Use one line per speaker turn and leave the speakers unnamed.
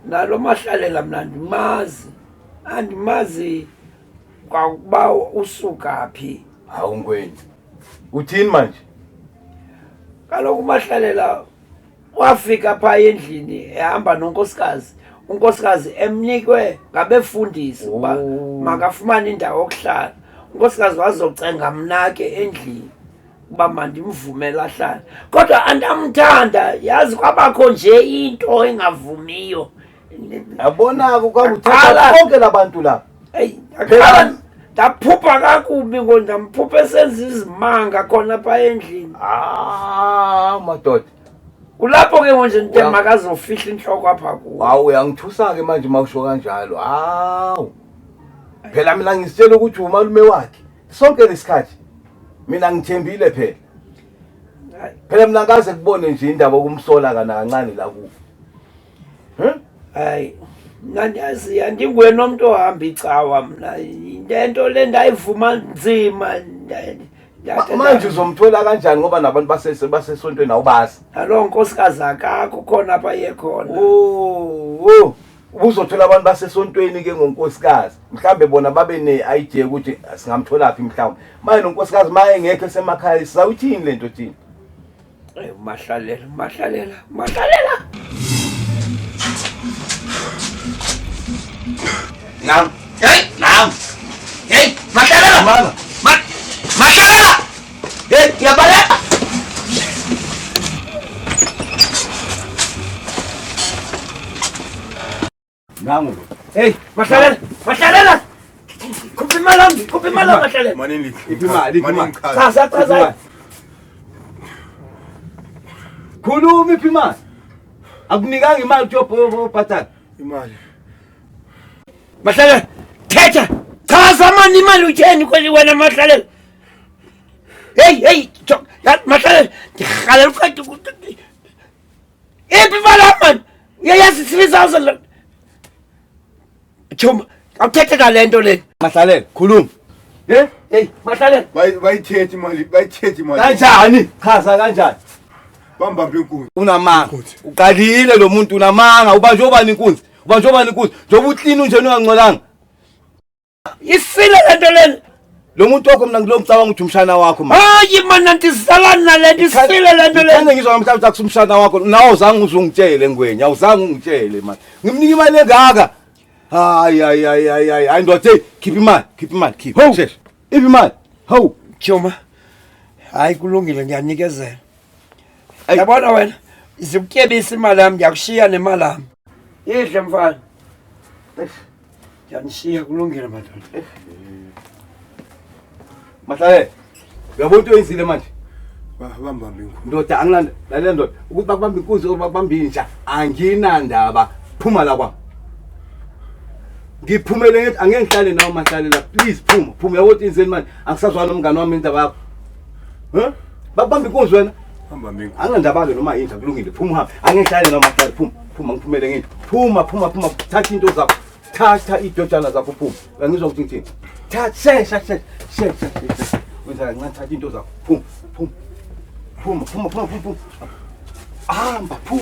nalo Mahlalela mina andimazi kwakuba usuka phi.
Hawu ngweni. Uthini manje?
Kaloku Mahlalela wafika pha endlini ehamba nonkosikazi. Unkosikazi emnikwe ngabefundisi ukuba makafumane indawo yokuhlala. Unkosikazi wazocenga mna ke endlini uba mandimvumela ahlala. Kodwa andamthanda, yazi kwabakho nje into engavumiyo.
Yabona kwakuthatha konke labantu la.
Hey, akhala ndaphupha kakubi ngo ndamphupha esenza izimanga khona pha endlini.
Madoda.
Kulapho ke nje nje makazofihla inhloko apha kuwo.
Hawu uyangithusa ke manje mawusho kanjalo. Hawu. Phela mina ngisitshela ukuthi umalume wakhe. Sonke lesikhathi mina ngithembile phela. Phela mina ngaze kubone nje indaba okumsola kana kancane la ku.
Hayi, nandiyazi andinguye nomuntu ohamba icawa mina. Into le ndayivuma nzima.
Manje uzomthola kanjani ngoba nabantu basesontweni awubazi?
Alo nkosikazi akakho khona apha yekhona.
Uzothola abantu basesontweni ke ngonkosikazi. Mhlambe bona babe ne-idea ukuthi singamthola phi mhlawumbe. Manje nonkosikazi maye engekho esemakhaya sizawuthini lento thini?
Mahlalela.
Nam.
Hey, Mahlalela. Mahlalela. Hey, yabaleka.
Nangu.
Hey, Mahlalela. Kuphi imali Mahlalela.
Manini
imali.
Chaza.
Khuluma iphi imali? Akunikanga imali uyobhatala.
imali.
Mahlalela, thetha. Chaza mani imali utheni kweli wena Mahlalela. Hey, Mahlalela, ndikhalela uqede ukuthi. Iphi imali man? Uyayazi 3000. Chuma, awuthethe ngalento le.
Mahlalela, khuluma.
Hey, Mahlalela.
Bayithethi imali.
Kanjani? Chaza kanjani?
Bambambe inkunzi.
Unamanga. Uqalile lo muntu unamanga. Ubanjwe ubani inkunzi? Njoba uklini nje ungangcolanga.
Isile lento le.
Lo muntu wakho mina ngilomcabanga ukuthi umshana wakho manje.
Hayi mana ndisalana nalento isile lento le.
Ngeke ngizwa namhlanje ukuthi umshana wakho. Nawo uzange uzungitshele ngwenya. Awuzange ungitshele manje. Ngimnika imali engaka. Hayi ndoda keep imali. Sheshe. Iphi imali? Hawu.
Chuma. Hayi kulungile ngiyanikezela. Yabona wena, izukutyebisa imali yami ndiyakushiya nemali yami. Idle mfana. Yanishiya kulungile madoda.
Mahlalela. Uyabona into oyenzile manje?
Bambambe inkunzi.
Ndoda angilanda, lalela ndoda. Ukuthi bakubamba inkunzi or bakubamba inja, anginandaba. Phuma la kwami. Ngiphumele ngithi angeke ngihlale nawe Mahlalela. Please phuma. Uyabona inzeni manje? Angisazwana nomngane wami indaba yakho. Bakubamba inkunzi wena?
Bambambe inkunzi.
Angendabake noma inja kulungile. Phuma uhambe. Angeke ngihlale nawe Mahlalela. Phuma ngiphumele ngithi. Phuma. Thatha into zakho. Thatha idodana zakho phuma. Angizwa ukuthi ngithini. Thatha shesha. Wenza kancane thatha into zakho. Phuma. Hamba phuma.